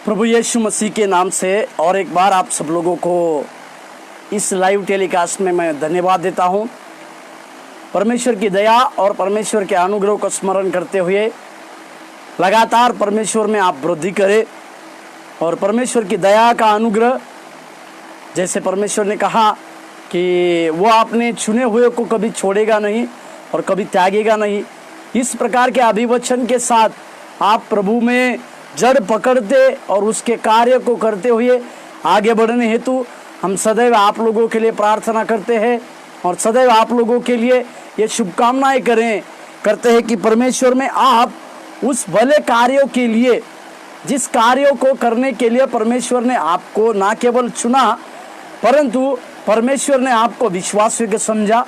प्रभु यीशु मसीह के नाम से और एक बार आप सब लोगों को इस लाइव टेलीकास्ट में मैं धन्यवाद देता हूं। परमेश्वर की दया और परमेश्वर के अनुग्रह को स्मरण करते हुए लगातार परमेश्वर में आप वृद्धि करें और परमेश्वर की दया का अनुग्रह, जैसे परमेश्वर ने कहा कि वो आपने चुने हुए को कभी छोड़ेगा नहीं और कभी त्यागेगा नहीं, इस प्रकार के अभिवचन के साथ आप प्रभु में जड़ पकड़ते और उसके कार्य को करते हुए आगे बढ़ने हेतु हम सदैव आप लोगों के लिए प्रार्थना करते हैं और सदैव आप लोगों के लिए ये शुभकामनाएं करते हैं कि परमेश्वर में आप उस भले कार्यों के लिए, जिस कार्यों को करने के लिए परमेश्वर ने आपको ना केवल चुना परंतु परमेश्वर ने आपको विश्वास योग्य समझा।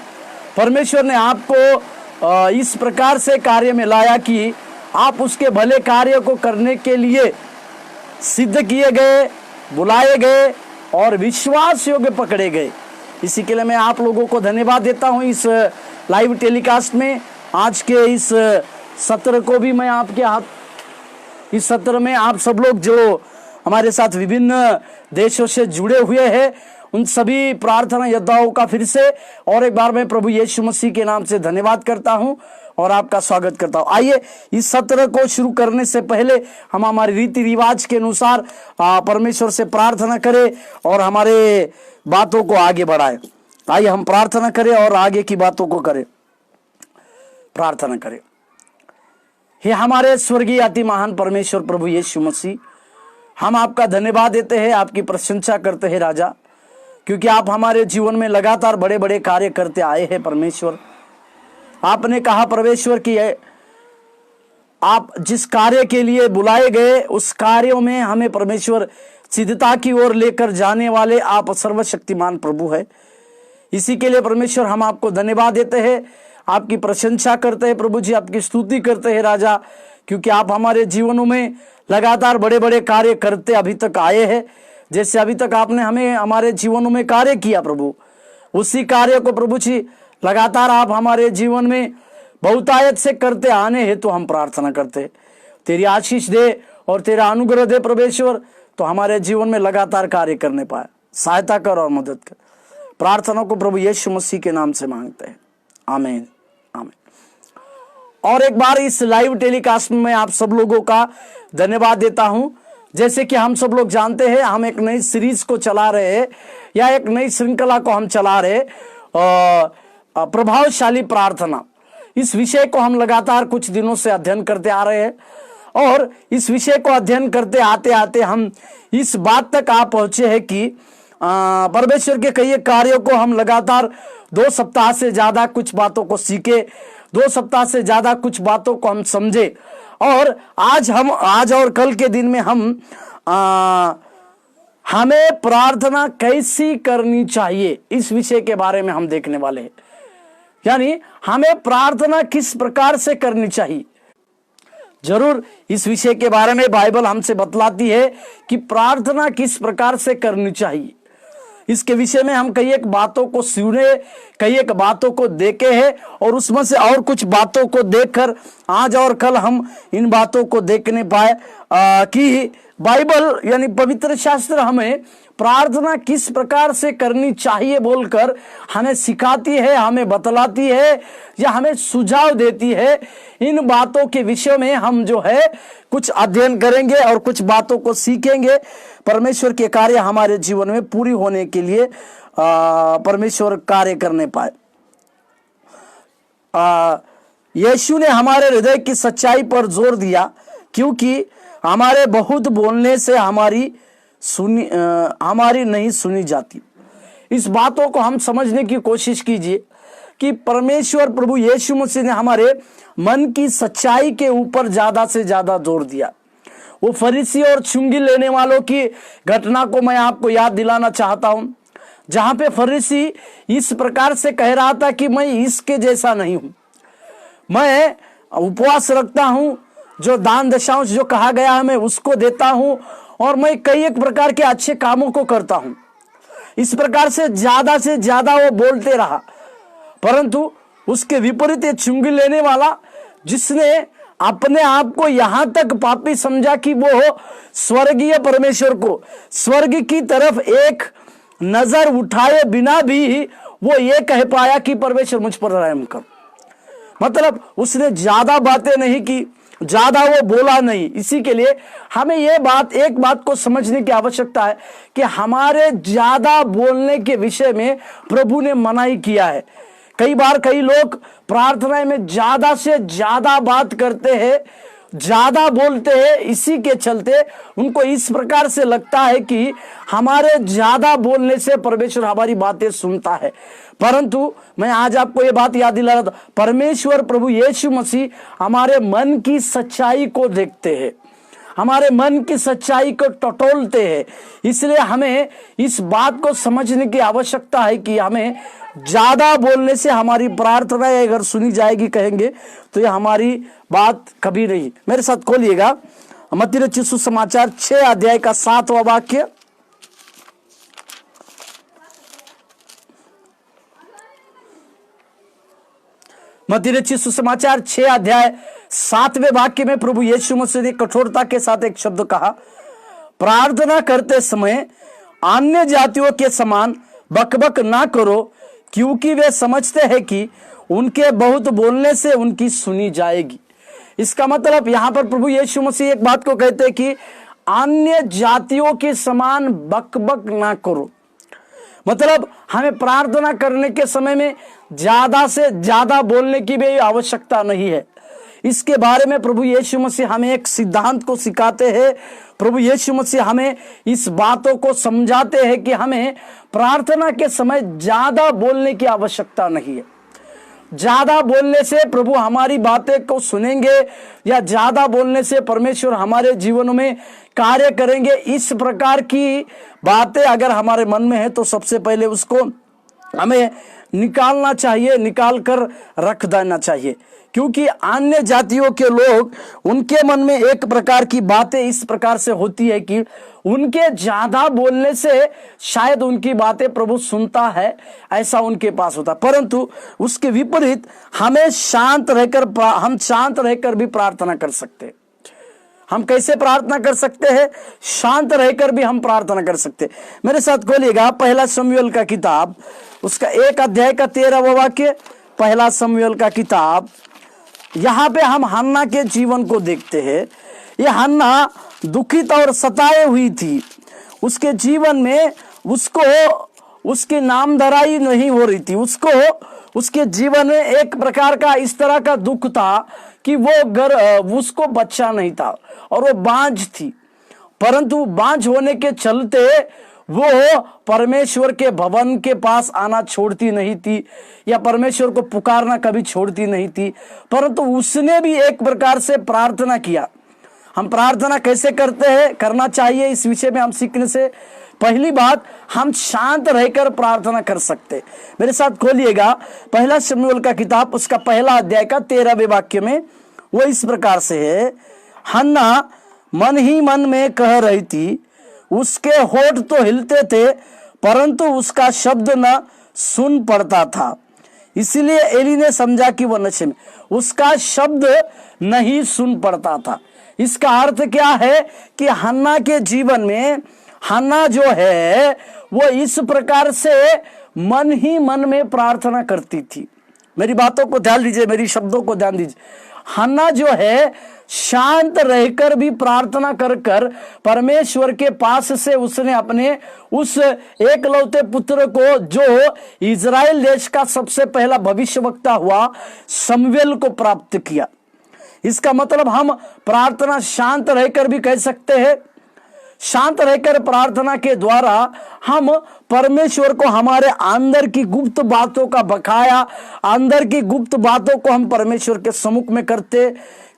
परमेश्वर ने आपको इस प्रकार से कार्य में लाया कि आप उसके भले कार्य को करने के लिए सिद्ध किए गए, बुलाए गए और विश्वास योग्य पकड़े गए। इसी के लिए मैं आप लोगों को धन्यवाद देता हूं। इस लाइव टेलीकास्ट में आज के इस सत्र को भी मैं आपके हाथ, इस सत्र में आप सब लोग जो हमारे साथ विभिन्न देशों से जुड़े हुए हैं उन सभी प्रार्थना योद्धाओं का फिर से और एक बार मैं प्रभु यीशु मसीह के नाम से धन्यवाद करता हूं और आपका स्वागत करता हूं। आइए इस सत्र को शुरू करने से पहले हम हमारे रीति रिवाज के अनुसार परमेश्वर से प्रार्थना करें और हमारे बातों को आगे बढ़ाएं। आइए हम प्रार्थना करें और आगे की बातों को करें। प्रार्थना करें। हे हमारे स्वर्गीय अति महान परमेश्वर प्रभु यीशु मसीह, हम आपका धन्यवाद देते हैं, आपकी प्रशंसा करते हैं राजा, क्योंकि आप हमारे जीवन में लगातार बड़े बड़े कार्य करते आए हैं। परमेश्वर, आपने कहा परमेश्वर कि आप जिस कार्य के लिए बुलाए गए उस कार्यों में हमें परमेश्वर सिद्धता की ओर लेकर जाने वाले आप सर्वशक्तिमान प्रभु है। इसी के लिए परमेश्वर हम आपको धन्यवाद देते हैं, आपकी प्रशंसा करते हैं प्रभु जी, आपकी स्तुति करते हैं राजा, क्योंकि आप हमारे जीवनों में लगातार बड़े बड़े कार्य करते अभी तक आए हैं। जैसे अभी तक आपने हमें हमारे जीवनों में कार्य किया प्रभु, उसी कार्य को प्रभु जी लगातार आप हमारे जीवन में बहुतायत से करते आने हैं। तो हम प्रार्थना करते हैं तेरी आशीष दे और तेरा अनुग्रह दे परमेश्वर, तो हमारे जीवन में लगातार कार्य करने पाए, सहायता कर और मदद कर। प्रार्थना को प्रभु यीशु मसीह के नाम से मांगते हैं, आमीन आमीन। और एक बार इस लाइव टेलीकास्ट में आप सब लोगों का धन्यवाद देता हूं। जैसे कि हम सब लोग जानते हैं, हम एक नई सीरीज को चला रहे हैं या एक नई श्रृंखला को हम चला रहे, प्रभावशाली प्रार्थना। इस विषय को हम लगातार कुछ दिनों से अध्ययन करते आ रहे हैं और इस विषय को अध्ययन करते आते आते हम इस बात तक आ पहुंचे हैं कि परमेश्वर के कई कार्यों को हम लगातार 2 सप्ताह से ज्यादा कुछ बातों को सीखे, 2 सप्ताह से ज्यादा कुछ बातों को हम समझे और आज और कल के दिन में हमें प्रार्थना कैसी करनी चाहिए इस विषय के बारे में हम देखने वाले हैं। यानी हमें प्रार्थना किस प्रकार से करनी चाहिए। जरूर इस विषय के बारे में बाइबल हमसे बतलाती है कि प्रार्थना किस प्रकार से करनी चाहिए। इसके विषय में हम कई एक बातों को सुने, कई एक बातों को देखे हैं और उसमें से और कुछ बातों को देखकर आज और कल हम इन बातों को देखने पाए कि बाइबल यानी पवित्र शास्त्र हमें प्रार्थना किस प्रकार से करनी चाहिए बोलकर हमें सिखाती है, हमें बतलाती है या हमें सुझाव देती है। इन बातों के विषय में हम जो है कुछ अध्ययन करेंगे और कुछ बातों को सीखेंगे। परमेश्वर के कार्य हमारे जीवन में पूरी होने के लिए परमेश्वर कार्य करने पाए। यीशु ने हमारे हृदय की सच्चाई पर जोर दिया, क्योंकि हमारे बहुत बोलने से हमारी नहीं सुनी जाती। इस बातों को हम समझने की कोशिश कीजिए कि परमेश्वर प्रभु यीशु मसीह ने हमारे मन की सच्चाई के ऊपर ज्यादा से ज्यादा जोर दिया। वो फरीसी और चुंगी लेने वालों की घटना को मैं आपको याद दिलाना चाहता हूं, जहां पे फरीसी इस प्रकार से कह रहा था कि मैं इसके जैसा नहीं हूं, मैं उपवास रखता हूं, जो दान दशांश जो कहा गया है मैं उसको देता हूं और मैं कई एक प्रकार के अच्छे कामों को करता हूं। इस प्रकार से ज्यादा वो बोलते रहा, परंतु उसके विपरीत चुंगी लेने वाला जिसने अपने आप को यहां तक पापी समझा कि वो स्वर्गीय परमेश्वर को, स्वर्ग की तरफ एक नजर उठाए बिना भी वो ये कह पाया कि परमेश्वर मुझ पर रहम कर। मतलब उसने ज्यादा बातें नहीं की, ज्यादा वो बोला नहीं। इसी के लिए हमें ये बात, एक बात को समझने की आवश्यकता है कि हमारे ज्यादा बोलने के विषय में प्रभु ने मनाही किया है। कई बार कई लोग प्रार्थना में ज्यादा से ज्यादा बात करते हैं, ज्यादा बोलते हैं, इसी के चलते उनको इस प्रकार से लगता है कि हमारे ज्यादा बोलने से परमेश्वर हमारी बातें सुनता है। परंतु मैं आज आपको ये बात याद दिला रहा था, परमेश्वर प्रभु यीशु मसीह हमारे मन की सच्चाई को देखते हैं, हमारे मन की सच्चाई को टटोलते हैं। इसलिए हमें इस बात को समझने की आवश्यकता है कि हमें ज्यादा बोलने से हमारी प्रार्थना अगर सुनी जाएगी कहेंगे तो ये हमारी बात कभी नहीं। मेरे साथ खोलिएगा मत्ती रचित सुसमाचार 6 अध्याय का 7वां वाक्य। मत्ती रचित सुसमाचार 6 अध्याय 7वें वाक्य में प्रभु यीशु मसीह ने कठोरता के साथ एक शब्द कहा, प्रार्थना करते समय अन्य जातियों के समान बकबक ना करो, क्योंकि वे समझते हैं कि उनके बहुत बोलने से उनकी सुनी जाएगी। इसका मतलब यहां पर प्रभु यीशु मसीह एक बात को कहते हैं कि अन्य जातियों के समान बकबक ना करो। मतलब हमें प्रार्थना करने के समय में ज्यादा से ज्यादा बोलने की भी आवश्यकता नहीं है। इसके बारे में प्रभु यीशु मसीह हमें एक सिद्धांत को सिखाते हैं। प्रभु यीशु मसीह हमें इस बातों को समझाते हैं कि हमें प्रार्थना के समय ज्यादा बोलने की आवश्यकता नहीं है। ज्यादा बोलने से प्रभु हमारी बातें को सुनेंगे या ज्यादा बोलने से परमेश्वर हमारे जीवन में कार्य करेंगे, इस प्रकार की बातें अगर हमारे मन में है तो सबसे पहले उसको हमें निकालना चाहिए, निकाल कर रख देना चाहिए। क्योंकि अन्य जातियों के लोग, उनके मन में एक प्रकार की बातें इस प्रकार से होती है कि उनके ज्यादा बोलने से शायद उनकी बातें प्रभु सुनता है, ऐसा उनके पास होता। परंतु उसके विपरीत हमें शांत रहकर भी प्रार्थना कर सकते हैं। हम कैसे प्रार्थना कर सकते हैं? शांत रहकर भी हम प्रार्थना कर सकते हैं। मेरे साथ खोलिएगा पहला शमूएल का किताब, उसका 1 अध्याय का 13वां वाक्य। पहला शमूएल का किताब, यहाँ पे हम हन्ना के जीवन को देखते हैं। ये हन्ना दुखित और सताए हुई थी। उसके जीवन में उसको उसकी नामधराई नहीं हो रही थी। उसके जीवन में एक प्रकार का इस तरह का दुख था कि उसको बच्चा नहीं था और वो बांझ थी। परंतु बांझ होने के चलते वो परमेश्वर के भवन के पास आना छोड़ती नहीं थी या परमेश्वर को पुकारना कभी छोड़ती नहीं थी। परंतु उसने भी एक प्रकार से प्रार्थना किया। हम प्रार्थना कैसे करते हैं, करना चाहिए, इस विषय में हम सीखने से पहली बात, हम शांत रहकर प्रार्थना कर सकते। मेरे साथ खोलिएगा पहला शमूएल का किताब, उसका 1 अध्याय का 13वें वाक्य में वो इस प्रकार से है, हन्ना मन ही मन में कह रही थी, उसके होठ तो हिलते थे परंतु उसका शब्द न सुन पड़ता था। इसलिए एली ने समझा कि वह नशे में, उसका शब्द नहीं सुन पड़ता था। इसका अर्थ क्या है कि हन्ना के जीवन में हन्ना जो है वो इस प्रकार से मन ही मन में प्रार्थना करती थी। मेरी बातों को ध्यान दीजिए, मेरी शब्दों को ध्यान दीजिए। हन्ना जो है शांत रहकर भी प्रार्थना कर परमेश्वर के पास से उसने अपने उस एकलौते पुत्र को, जो इजराइल देश का सबसे पहला भविष्यवक्ता हुआ, शमूएल को प्राप्त किया। इसका मतलब हम प्रार्थना शांत रहकर भी कर सकते हैं। शांत रहकर प्रार्थना के द्वारा हम परमेश्वर को हमारे अंदर की गुप्त बातों का बकाया, अंदर की गुप्त बातों को हम परमेश्वर के सम्मुख में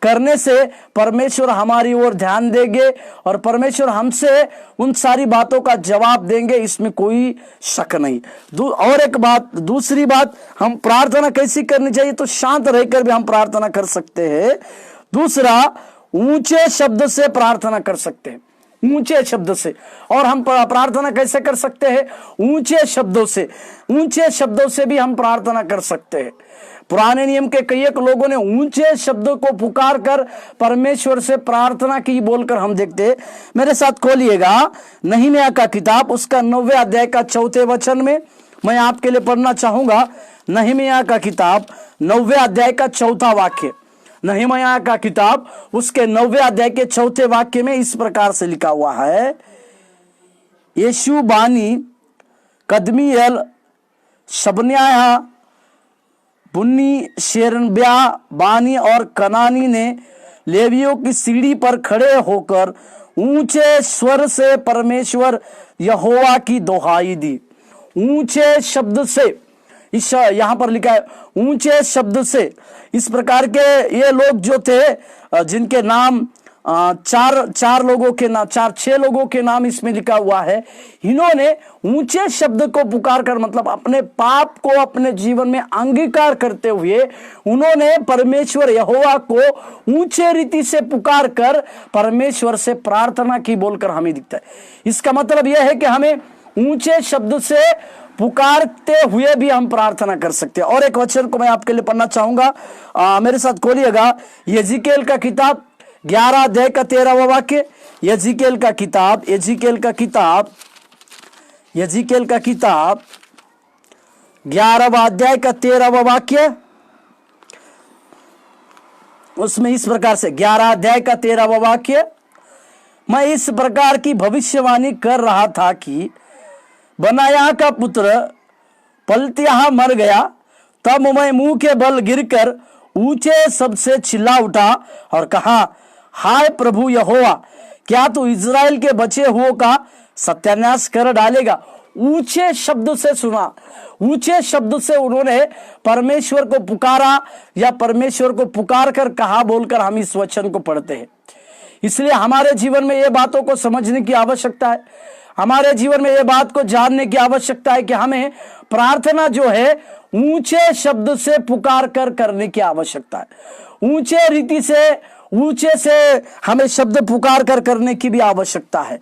करने से परमेश्वर हमारी ओर ध्यान देंगे और परमेश्वर हमसे उन सारी बातों का जवाब देंगे, इसमें कोई शक नहीं। और एक बात, दूसरी बात, हम प्रार्थना कैसी करनी चाहिए, तो शांत रहकर भी हम प्रार्थना कर सकते हैं। दूसरा, ऊंचे शब्द से प्रार्थना कर सकते हैं, ऊंचे शब्द से। और हम प्रार्थना कैसे कर सकते हैं? ऊंचे शब्दों से भी हम प्रार्थना कर सकते हैं। पुराने नियम के कई एक लोगों ने ऊंचे शब्दों को पुकार कर परमेश्वर से प्रार्थना की बोलकर हम देखते। मेरे साथ खोलिएगा नहमीया का किताब, उसका 9वें अध्याय का 4 वचन में मैं आपके लिए पढ़ना चाहूंगा। नहमीया का किताब 9वें अध्याय का 4 वाक्य, नहमीया का किताब उसके 9वें अध्याय के 4 वाक्य में इस प्रकार से लिखा हुआ है, यीशु बानी कदमीएल शबन्याह बुन्नी शेरनब्या बानी और कनानी ने लेवियों की सीढ़ी पर खड़े होकर ऊंचे स्वर से परमेश्वर यहोवा की दोहाई दी। ऊंचे शब्द से, इस यहां पर लिखा है ऊंचे शब्द से। इस प्रकार के ये लोग जो थे जिनके नाम चार लोगों के नाम, 6 लोगों के नाम इसमें लिखा हुआ है, इन्होंने ऊंचे शब्द को पुकार कर, मतलब अपने पाप को अपने जीवन में अंगीकार करते हुए उन्होंने परमेश्वर यहोवा को ऊंचे रीति से पुकार कर परमेश्वर से प्रार्थना की बोलकर हमें दिखता है। इसका मतलब यह है कि हमें ऊंचे शब्द से पुकारते हुए भी हम प्रार्थना कर सकते हैं। और एक वचन को मैं आपके लिए पढ़ना चाहूंगा, मेरे साथ खोलिएगा यजीकेल का किताब 11 अध्याय का 13वां वाक्य। यजीकेल का किताब 11वां अध्याय का 13वां वाक्य, उसमें इस प्रकार से 11 अध्याय का 13वां वाक्य, मैं इस प्रकार की भविष्यवाणी कर रहा था कि बनाया का पुत्र पलत्याह मर गया, तब मैं मुंह के बल गिरकर ऊंचे शब्द से चिल्ला उठा और कहा, हाय प्रभु यहोवा, क्या तू इज़राइल के बचे हुओं का सत्यानाश कर डालेगा। ऊंचे शब्द से सुना, ऊंचे शब्द से उन्होंने परमेश्वर को पुकारा या परमेश्वर को पुकार कर कहा बोलकर हम इस वचन को पढ़ते हैं। इसलिए हमारे जीवन में ये बातों को समझने की आवश्यकता है, हमारे जीवन में ये बात को जानने की आवश्यकता है कि हमें प्रार्थना जो है ऊंचे शब्द से पुकार कर करने की आवश्यकता है। ऊंचे रीति से, ऊंचे से हमें शब्द पुकार कर करने की भी आवश्यकता है।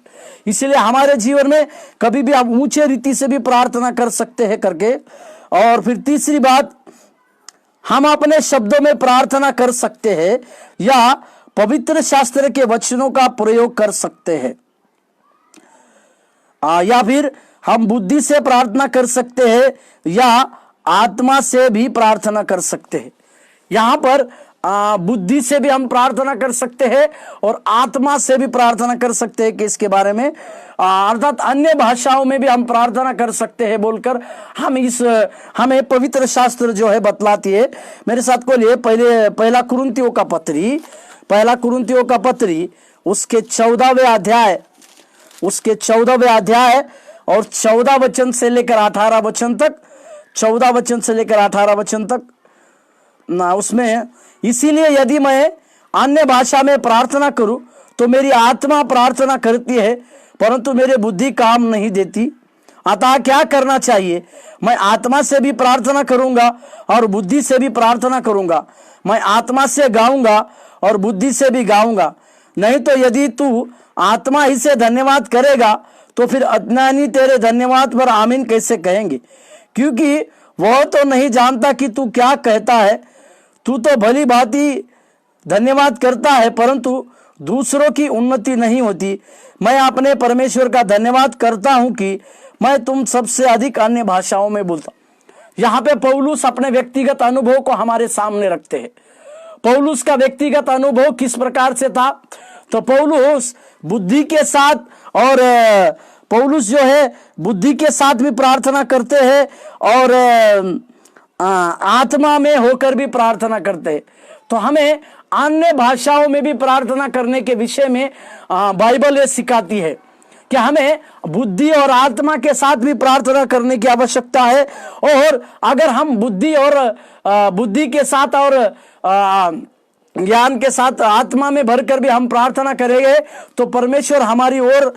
इसलिए हमारे जीवन में कभी भी आप ऊंचे रीति से भी प्रार्थना कर सकते हैं करके। और फिर तीसरी बात, हम अपने शब्दों में प्रार्थना कर सकते हैं या पवित्र शास्त्र के वचनों का प्रयोग कर सकते हैं, या फिर हम बुद्धि से प्रार्थना कर सकते हैं या आत्मा से भी प्रार्थना कर सकते हैं। यहाँ पर बुद्धि से भी हम प्रार्थना कर सकते हैं और आत्मा से भी प्रार्थना कर सकते हैं कि इसके बारे में, अर्थात अन्य भाषाओं में भी हम प्रार्थना कर सकते हैं बोलकर हमें पवित्र शास्त्र जो है बतलाती है। मेरे साथ को लिए पहला कुरिन्थियों का पत्री उसके 14वें अध्याय और 14 वचन से लेकर 18 वचन तक, 14 वचन से लेकर 18 वचन तक ना, उसमें इसीलिए यदि मैं अन्य भाषा में प्रार्थना करूं तो मेरी आत्मा प्रार्थना करती है परंतु मेरी बुद्धि काम नहीं देती। अतः क्या करना चाहिए? मैं आत्मा से भी प्रार्थना करूंगा और बुद्धि से भी प्रार्थना करूंगा। मैं आत्मा से गाऊंगा और बुद्धि से भी गाऊंगा। नहीं तो यदि तू आत्मा ही से धन्यवाद करेगा तो फिर अज्ञानी तेरे धन्यवाद पर आमीन कैसे कहेंगे? क्योंकि वह तो नहीं जानता कि तू क्या कहता है। तू तो भली भांति धन्यवाद करता है परंतु दूसरों की उन्नति नहीं होती। मैं अपने परमेश्वर का धन्यवाद करता हूं कि मैं तुम सबसे अधिक अन्य भाषाओं में बोलता। यहाँ पे पौलुस अपने व्यक्तिगत अनुभव को हमारे सामने रखते हैं। पौलुस का व्यक्तिगत अनुभव किस प्रकार से था? तो पौलुस बुद्धि के साथ, और पौलुस जो है बुद्धि के साथ भी प्रार्थना करते हैं और आत्मा में होकर भी प्रार्थना करते हैं। तो हमें अन्य भाषाओं में भी प्रार्थना करने के विषय में बाइबल ये सिखाती है कि हमें बुद्धि और आत्मा के साथ भी प्रार्थना करने की आवश्यकता है। और अगर हम बुद्धि के साथ और ज्ञान के साथ आत्मा में भरकर भी हम प्रार्थना करेंगे तो परमेश्वर हमारी ओर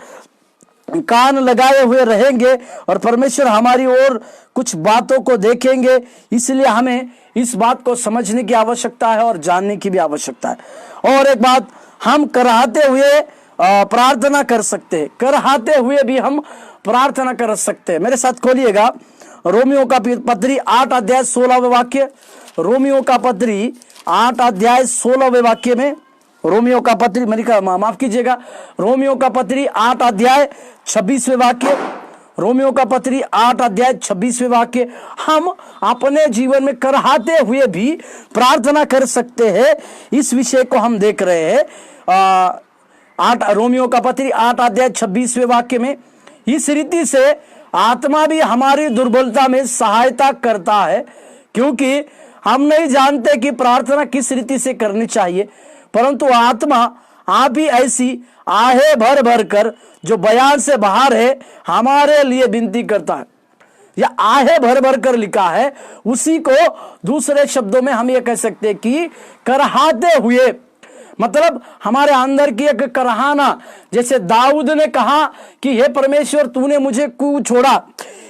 कान लगाए हुए रहेंगे और परमेश्वर हमारी ओर कुछ बातों को देखेंगे। इसलिए हमें इस बात को समझने की आवश्यकता है और जानने की भी आवश्यकता है। और एक बात, हम कराहते हुए प्रार्थना कर सकते हैं, कराहते हुए भी हम प्रार्थना कर सकते हैं। मेरे साथ खोलिएगा रोमियो का पत्री 8 अध्याय 16वें वाक्य, रोमियो का पत्री 8 अध्याय 16वें वाक्य में, रोमियो का पत्री माफ कीजिएगा, रोमियो का पत्री 8 अध्याय 26वें वाक्य, रोमियो का पत्री 8 अध्याय 26वें वाक्य। हम अपने जीवन में कराहते हुए भी प्रार्थना कर सकते हैं, इस विषय को हम देख रहे हैं रोमियो का पत्री 8 अध्याय 26वें वाक्य में। इस रीति से आत्मा भी हमारी दुर्बलता में सहायता करता है, क्योंकि हम नहीं जानते कि प्रार्थना किस रीति से करनी चाहिए, परंतु आत्मा आप ही ऐसी आहे भर भर कर जो बयान से बाहर है हमारे लिए विनती करता है। या आहे भर भर कर लिखा है, उसी को दूसरे शब्दों में हम ये कह सकते हैं कि कराहते हुए, मतलब हमारे अंदर की एक कराहना, जैसे दाऊद ने कहा कि हे परमेश्वर तूने मुझे क्यों छोड़ा,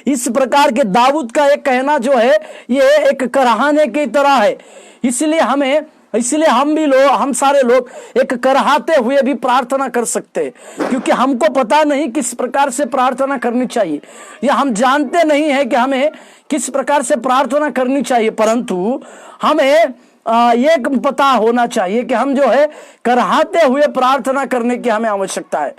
इस प्रकार के दाऊद का एक कहना जो है ये एक कराहने की तरह है। इसलिए हम सारे लोग एक कराहते हुए भी प्रार्थना कर सकते हैं, क्योंकि हमको पता नहीं किस प्रकार से प्रार्थना करनी चाहिए, या हम जानते नहीं है कि हमें किस प्रकार से प्रार्थना करनी चाहिए, परंतु हमें ये पता होना चाहिए कि हम जो है कराहते हुए प्रार्थना करने की हमें आवश्यकता है।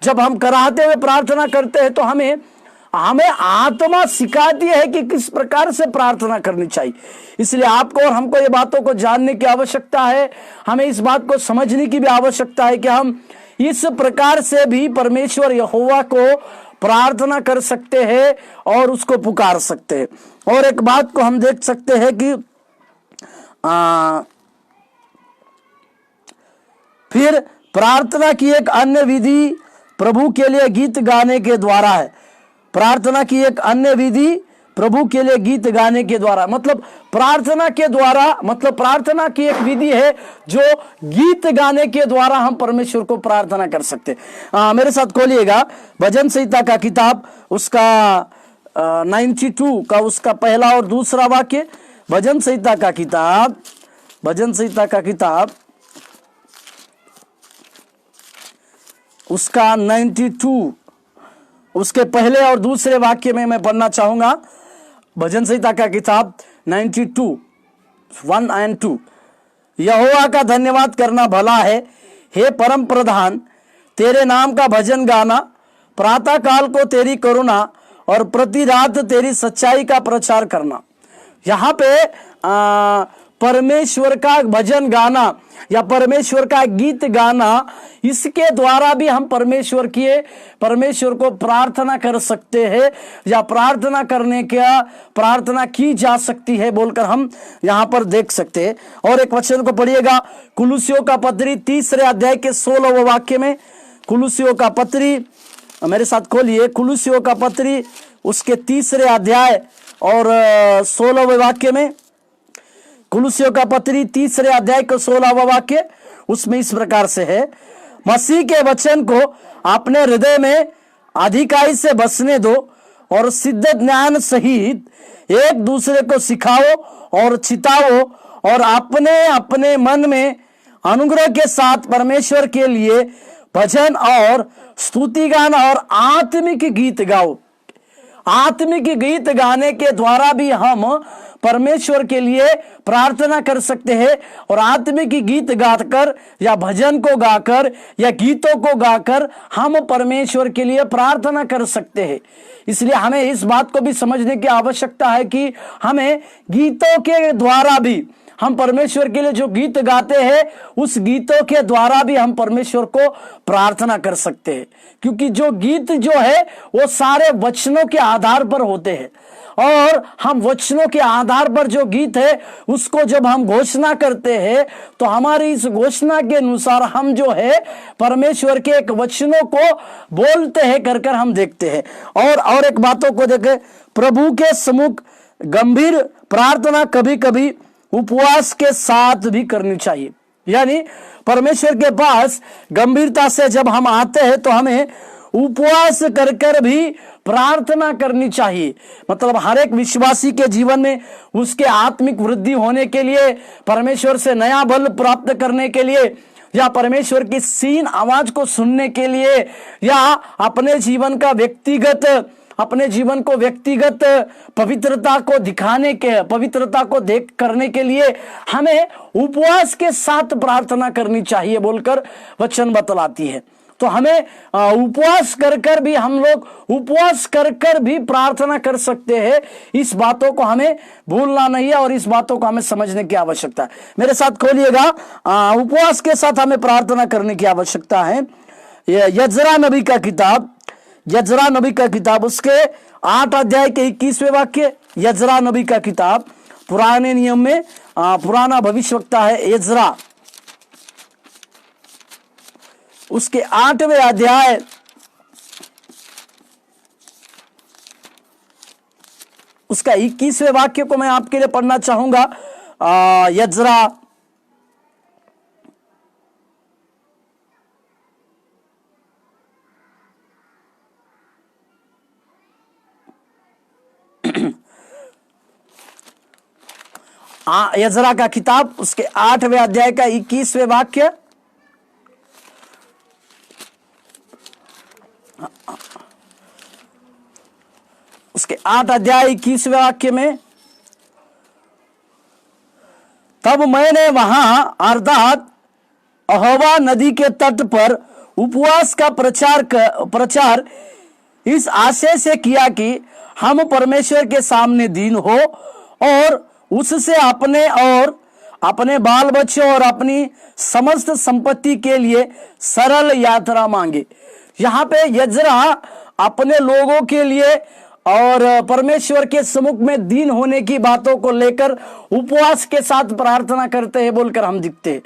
जब हम कराहते हुए प्रार्थना करते हैं तो हमें आत्मा सिखाती है कि किस प्रकार से प्रार्थना करनी चाहिए। इसलिए आपको और हमको ये बातों को जानने की आवश्यकता है, हमें इस बात को समझने की भी आवश्यकता है कि हम इस प्रकार से भी परमेश्वर यहोवा को प्रार्थना कर सकते हैं और उसको पुकार सकते हैं। और एक बात को हम देख सकते हैं कि फिर प्रार्थना की एक अन्य विधि प्रभु के लिए गीत गाने के द्वारा है। प्रार्थना की एक अन्य विधि प्रभु के लिए गीत गाने के द्वारा, मतलब प्रार्थना के द्वारा, मतलब प्रार्थना की एक विधि है जो गीत गाने के द्वारा हम परमेश्वर को प्रार्थना कर सकते। मेरे साथ खोलिएगा भजन संहिता का किताब, उसका 92 का उसका पहला और दूसरा वाक्य। भजन संहिता का किताब, भजन संहिता का किताब उसका 92 उसके पहले और दूसरे वाक्य में मैं पढ़ना चाहूंगा। भजन संहिता का किताब 92 1 और 2। यहोवा का धन्यवाद करना भला है, हे परम प्रधान, तेरे नाम का भजन गाना, प्रातः काल को तेरी करुणा और प्रति रात तेरी सच्चाई का प्रचार करना। यहाँ पे परमेश्वर का भजन गाना या परमेश्वर का गीत गाना, इसके द्वारा भी हम परमेश्वर को प्रार्थना कर सकते हैं, या प्रार्थना की जा सकती है बोलकर हम यहाँ पर देख सकते हैं। और एक वचन को पढ़िएगा, कुलुसियों का पत्री 3 अध्याय के 16वें वाक्य में। कुलुसियों का पत्री, मेरे साथ खोलिए, कुलुसियों का पत्री उसके 3 अध्याय और 16वें वाक्य में। कुलुसियों का पत्री 3 अध्याय का 16वां वाक्य, उसमें इस प्रकार से है, मसीह के वचन को अपने हृदय में अधिकाई से बसने दो और सिद्ध ज्ञान सहित एक दूसरे को सिखाओ और चिताओ, और अपने अपने मन में अनुग्रह के साथ परमेश्वर के लिए भजन और स्तुति गान और आत्मिक गीत गाओ। आत्मिक गीत गाने के द्वारा भी हम परमेश्वर के लिए प्रार्थना कर सकते हैं, और आत्मिक गीत गाकर या भजन को गाकर या गीतों को गाकर हम परमेश्वर के लिए प्रार्थना कर सकते हैं। इसलिए हमें इस बात को भी समझने की आवश्यकता है कि हमें गीतों के द्वारा भी हम परमेश्वर के लिए जो गीत गाते हैं, उस गीतों के द्वारा भी हम परमेश्वर को प्रार्थना कर सकते हैं, क्योंकि जो गीत जो है वो सारे वचनों के आधार पर होते हैं, और हम वचनों के आधार पर जो गीत है उसको जब हम घोषणा करते हैं तो हमारी इस घोषणा के अनुसार हम जो है परमेश्वर के एक वचनों को बोलते हैं कर हम देखते हैं। और एक बातों को देखें, प्रभु के सम्मुख गंभीर प्रार्थना कभी कभी उपवास के साथ भी करनी चाहिए। यानी परमेश्वर के पास गंभीरता से जब हम आते हैं तो हमें उपवास कर भी प्रार्थना करनी चाहिए। मतलब हर एक विश्वासी के जीवन में उसके आत्मिक वृद्धि होने के लिए, परमेश्वर से नया बल प्राप्त करने के लिए, या परमेश्वर की सीन आवाज को सुनने के लिए, या अपने जीवन का व्यक्तिगत अपने जीवन को व्यक्तिगत पवित्रता को दिखाने के, पवित्रता को देख करने के लिए हमें उपवास के साथ प्रार्थना करनी चाहिए बोलकर वचन बतलाती है। तो हमें उपवास कर भी हम लोग उपवास कर भी प्रार्थना कर सकते हैं। इस बातों को हमें भूलना नहीं है और इस बातों को हमें समझने की आवश्यकता है। मेरे साथ खोलिएगा, उपवास के साथ हमें प्रार्थना करने की आवश्यकता है। यजरा नबी का किताब, यजरा नबी का किताब उसके 8 अध्याय के 21वें वाक्य। यजरा नबी का किताब, पुराने नियम में पुराना भविष्यवक्ता है यजरा, उसके 8वें अध्याय उसका 21वें वाक्य को मैं आपके लिए पढ़ना चाहूंगा। यजरा यजरा का किताब उसके 8वें अध्याय का 21वें वाक्य। उसके 8 अध्याय 21वें वाक्य में, तब मैंने वहां अर्थात अहोवा नदी के तट पर उपवास का प्रचार इस आशय से किया कि हम परमेश्वर के सामने दीन हो और उससे अपने और अपने बाल बच्चों और अपनी समस्त संपत्ति के लिए सरल यात्रा मांगे। यहाँ पे यजरा अपने लोगों के लिए और परमेश्वर के सम्मुख में दीन होने की बातों को लेकर उपवास के साथ प्रार्थना करते हैं बोलकर हम दिखते हैं।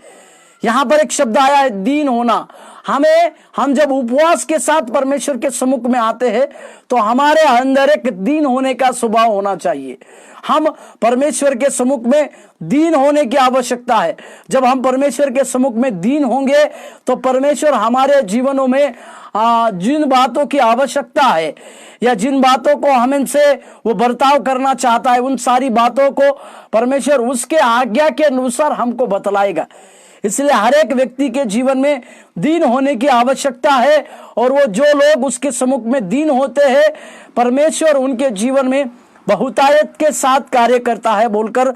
यहाँ पर एक शब्द आया है दीन होना। हम जब उपवास के साथ परमेश्वर के सम्मुख में आते हैं तो हमारे अंदर एक दीन होने का स्वभाव होना चाहिए। हम परमेश्वर के सम्मुख में दीन होने की आवश्यकता है। जब हम परमेश्वर के सम्मुख में दीन होंगे तो परमेश्वर हमारे जीवनों में जिन बातों की आवश्यकता है या जिन बातों को हमसे वो बर्ताव करना चाहता है, उन सारी बातों को परमेश्वर उसके आज्ञा के अनुसार हमको बतलाएगा। इसलिए हर एक व्यक्ति के जीवन में दीन होने की आवश्यकता है और वो जो लोग उसके सम्मुख में दीन होते हैं, परमेश्वर उनके जीवन में बहुतायत के साथ कार्य करता है बोलकर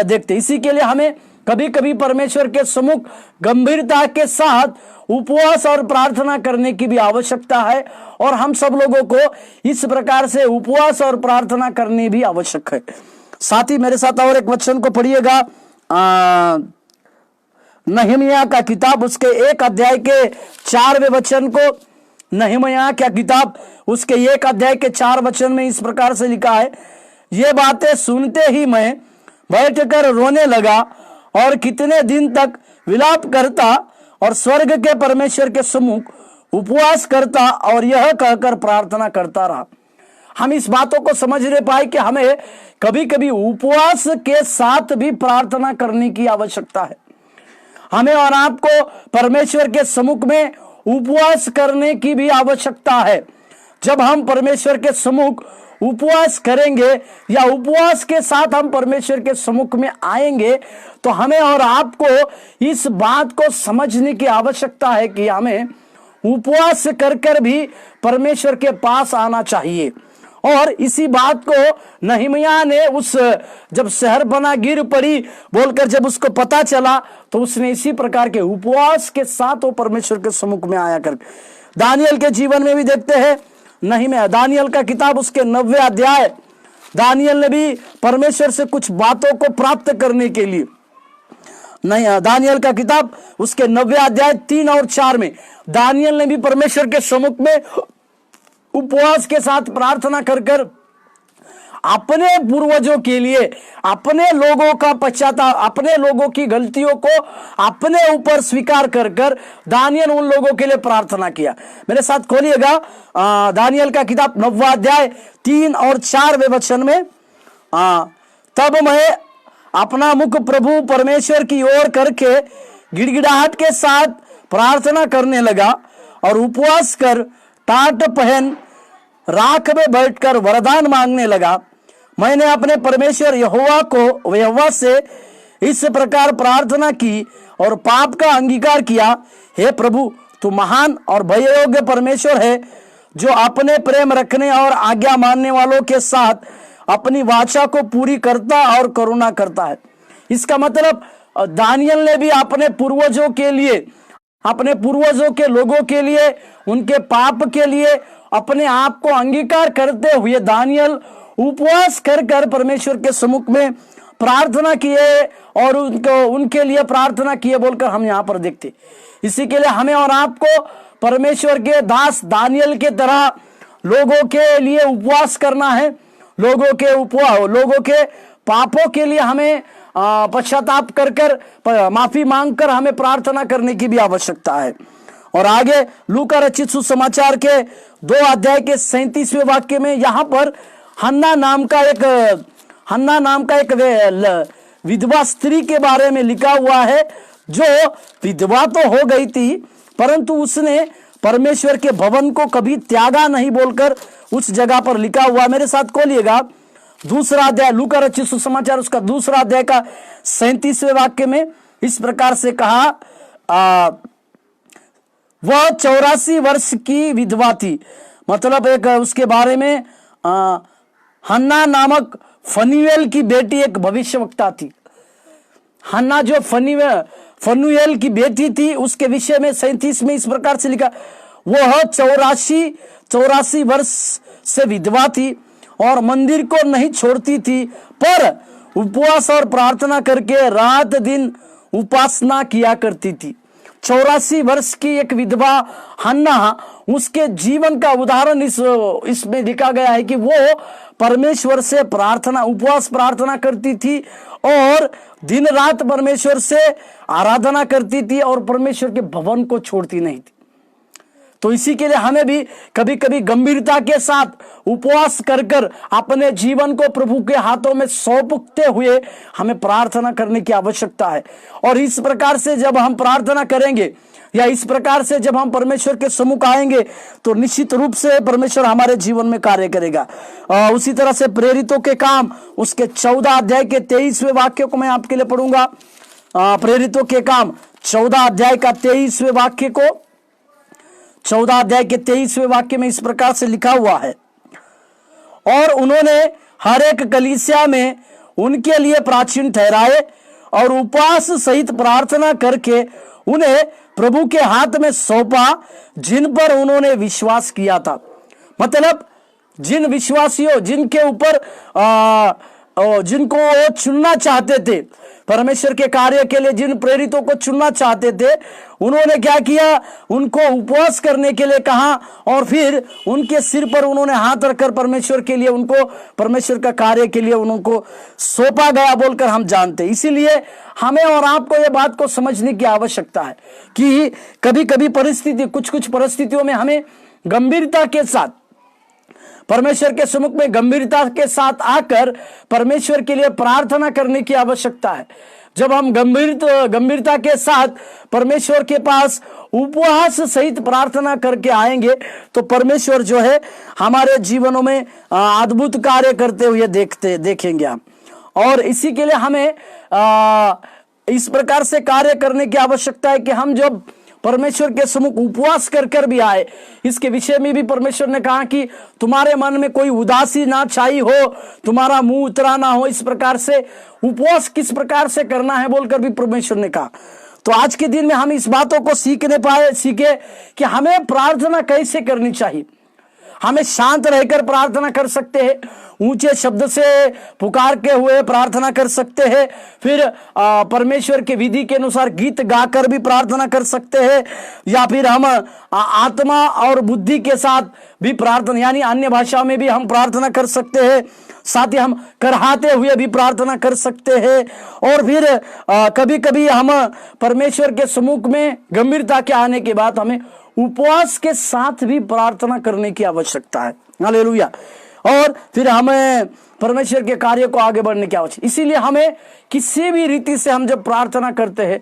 देखते। इसी के लिए हमें कभी कभी परमेश्वर के सम्मुख गंभीरता के साथ उपवास और प्रार्थना करने की भी आवश्यकता है और हम सब लोगों को इस प्रकार से उपवास और प्रार्थना करनी भी आवश्यक है। साथ ही मेरे साथ और एक वचन को पढ़िएगा, नहम्याह का किताब उसके 1 अध्याय के 4वें वचन को। नहम्याह का किताब उसके 1 अध्याय के 4 वचन में इस प्रकार से लिखा है, ये बातें सुनते ही मैं बैठकर रोने लगा और कितने दिन तक विलाप करता और स्वर्ग के परमेश्वर के सम्मुख उपवास करता और यह कहकर प्रार्थना करता रहा। हम इस बातों को समझने पाए कि हमें कभी कभी उपवास के साथ भी प्रार्थना करने की आवश्यकता है। हमें और आपको परमेश्वर के सम्मुख में उपवास करने की भी आवश्यकता है। जब हम परमेश्वर के सम्मुख उपवास करेंगे या उपवास के साथ हम परमेश्वर के सम्मुख में आएंगे तो हमें और आपको इस बात को समझने की आवश्यकता है कि हमें उपवास कर भी परमेश्वर के पास आना चाहिए। और इसी बात को नहम्याह ने जब शहरपना गिर पड़ी बोलकर जब उसको पता चला तो उसने इसी प्रकार के उपवास के साथ वो परमेश्वर के सम्मुख में आया कर। दानियल के जीवन में भी देखते हैं, नहम्याह दानियल का किताब उसके 9वें अध्याय, दानियल ने भी परमेश्वर से कुछ बातों को प्राप्त करने के लिए, नहीं दानियल का किताब उसके 9वें अध्याय 3 और 4 में दानियल ने भी परमेश्वर के सम्मुख में उपवास के साथ प्रार्थना कर अपने पूर्वजों के लिए, अपने लोगों का पश्चाताप, अपने लोगों की गलतियों को अपने ऊपर स्वीकार कर दानियल उन लोगों के लिए प्रार्थना किया। मेरे साथ खोलिएगा दानियल का किताब 9वां अध्याय 3 और 4वें वचन में, तब मैं अपना मुख प्रभु परमेश्वर की ओर करके गिड़गिड़ाहट के साथ प्रार्थना करने लगा और उपवास कर टाट पहन राख में बैठकर वरदान मांगने लगा। मैंने अपने परमेश्वर यहोवा से इस प्रकार प्रार्थना की और पाप का अंगीकार किया, हे प्रभु तू महान और भययोग्य परमेश्वर है, जो अपने प्रेम रखने और आज्ञा मानने वालों के साथ अपनी वाचा को पूरी करता और करुणा करता है। इसका मतलब दानियल ने भी अपने पूर्वजों के लिए, अपने पूर्वजों के लोगों के लिए, उनके पाप के लिए अपने आप को अंगीकार करते हुए दानियल उपवास कर परमेश्वर के सम्मुख में प्रार्थना किए और उनके लिए प्रार्थना किए बोलकर हम यहां पर देखते। इसी के लिए हमें और आपको परमेश्वर के दास दानियल के तरह लोगों के लिए उपवास करना है। लोगों के पापों के लिए हमें पश्चाताप कर माफी मांगकर हमें प्रार्थना करने की भी आवश्यकता है। और आगे लूका रचित सुसमाचार के 2 अध्याय के 37वें वाक्य में यहां पर हन्ना नाम का एक विधवा स्त्री के बारे में लिखा हुआ है, जो विधवा तो हो गई थी परंतु उसने परमेश्वर के भवन को कभी त्यागा नहीं बोलकर उस जगह पर लिखा हुआ। मेरे साथ खोलिएगा 2 अध्याय लूका रचित सुसमाचार उसका 2 अध्याय का 37वें वाक्य में इस प्रकार से कहा, वह 84 वर्ष की विधवा थी। मतलब एक उसके बारे में हन्ना नामक फनुएल की बेटी एक भविष्यवक्ता थी। हन्ना जो फनुएल की बेटी थी उसके विषय में 37 में इस प्रकार से लिखा, वह 84 वर्ष से विधवा थी और मंदिर को नहीं छोड़ती थी, पर उपवास और प्रार्थना करके रात दिन उपासना किया करती थी। 84 वर्ष की एक विधवा हन्ना, उसके जीवन का उदाहरण इसमें लिखा गया है कि वो परमेश्वर से उपवास प्रार्थना करती थी और दिन रात परमेश्वर से आराधना करती थी और परमेश्वर के भवन को छोड़ती नहीं थी। तो इसी के लिए हमें भी कभी कभी गंभीरता के साथ उपवास कर अपने जीवन को प्रभु के हाथों में सौंपते हुए हमें प्रार्थना करने की आवश्यकता है। और इस प्रकार से जब हम प्रार्थना करेंगे या इस प्रकार से जब हम परमेश्वर के सम्मुख आएंगे तो निश्चित रूप से परमेश्वर हमारे जीवन में कार्य करेगा। उसी तरह से प्रेरितों के काम उसके 14 अध्याय के 23वें वाक्य को मैं आपके लिए पढ़ूंगा। प्रेरितों के काम 14 अध्याय का 23वें वाक्य को 14 अध्याय के 23वें वाक्य में इस प्रकार से लिखा हुआ है, और उन्होंने हर एक कलीसिया में उनके लिए प्राचीन ठहराए और उपवास सहित प्रार्थना करके उन्हें प्रभु के हाथ में सौंपा जिन पर उन्होंने विश्वास किया था। मतलब जिन विश्वासियों जिनके ऊपर जिनको वो चुनना चाहते थे, परमेश्वर के कार्य के लिए जिन प्रेरितों को चुनना चाहते थे, उन्होंने क्या किया, उनको उपवास करने के लिए कहा और फिर उनके सिर पर उन्होंने हाथ रखकर परमेश्वर के लिए उनको परमेश्वर का कार्य के लिए उनको सौंपा गया बोलकर हम जानते हैं। इसीलिए हमें और आपको यह बात को समझने की आवश्यकता है कि कभी कभी कुछ परिस्थितियों में हमें गंभीरता के साथ परमेश्वर के सम्मुख में गंभीरता के साथ आकर परमेश्वर के लिए प्रार्थना करने की आवश्यकता है। जब हम गंभीरता के साथ परमेश्वर के पास उपवास सहित प्रार्थना करके आएंगे तो परमेश्वर जो है हमारे जीवनों में अद्भुत कार्य करते हुए देखेंगे हम। और इसी के लिए हमें इस प्रकार से कार्य करने की आवश्यकता है कि हम जब परमेश्वर के सम्मुख उपवास कर भी आए, इसके विषय में भी परमेश्वर ने कहा कि तुम्हारे मन में कोई उदासी ना छाई हो, तुम्हारा मुंह उतरा ना हो। इस प्रकार से उपवास किस प्रकार से करना है बोलकर भी परमेश्वर ने कहा। तो आज के दिन में हम इस बातों को सीखे कि हमें प्रार्थना कैसे करनी चाहिए। हमें शांत रहकर प्रार्थना कर सकते हैं, ऊंचे शब्द से पुकार के हुए प्रार्थना कर सकते हैं, फिर परमेश्वर के विधि के अनुसार गीत गाकर भी प्रार्थना कर सकते हैं, या फिर हम आत्मा और बुद्धि के साथ भी प्रार्थना यानी अन्य भाषा में भी हम प्रार्थना कर सकते हैं, साथ ही हम करहाते हुए भी प्रार्थना कर सकते हैं। और फिर कभी कभी हम परमेश्वर के सम्मुख में गंभीरता के आने के बाद हमें उपवास के साथ भी प्रार्थना करने की आवश्यकता है। हालेलुया। और फिर हमें परमेश्वर के कार्य को आगे बढ़ने की आवश्यकता। इसीलिए हमें किसी भी रीति से हम जब प्रार्थना करते हैं,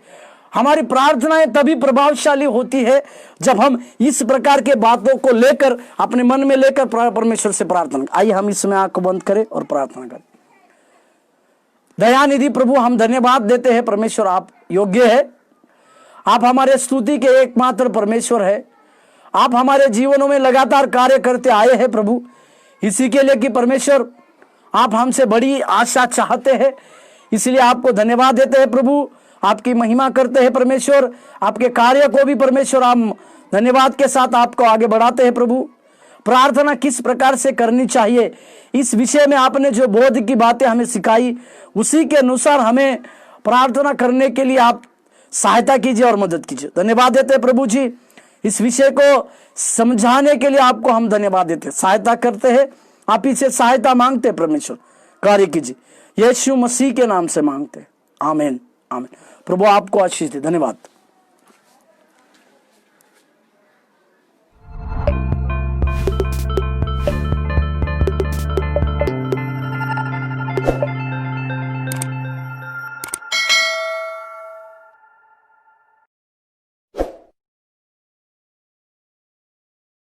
हमारी प्रार्थनाएं तभी प्रभावशाली होती है जब हम इस प्रकार के बातों को लेकर अपने मन में लेकर परमेश्वर से प्रार्थना। आइए हम इसमें आंख बंद करें और प्रार्थना करें। दयानिधि प्रभु, हम धन्यवाद देते हैं परमेश्वर, आप योग्य है, आप हमारे स्तुति के एकमात्र परमेश्वर है। आप हमारे जीवनों में लगातार कार्य करते आए हैं प्रभु, इसी के लिए कि परमेश्वर आप हमसे बड़ी आशा चाहते हैं, इसलिए आपको धन्यवाद देते हैं प्रभु, आपकी महिमा करते हैं परमेश्वर, आपके कार्य को भी परमेश्वर हम धन्यवाद के साथ आपको आगे बढ़ाते हैं प्रभु। प्रार्थना किस प्रकार से करनी चाहिए, इस विषय में आपने जो बोध की बातें हमें सिखाई, उसी के अनुसार हमें प्रार्थना करने के लिए आप सहायता कीजिए और मदद कीजिए। धन्यवाद देते हैं प्रभु जी, इस विषय को समझाने के लिए आपको हम धन्यवाद देते हैं, सहायता करते हैं, आप ही से सहायता मांगते हैं परमेश्वर, कार्य कीजिए, यीशु मसीह के नाम से मांगते हैं, आमीन आमीन। प्रभु आपको आशीष दे, धन्यवाद।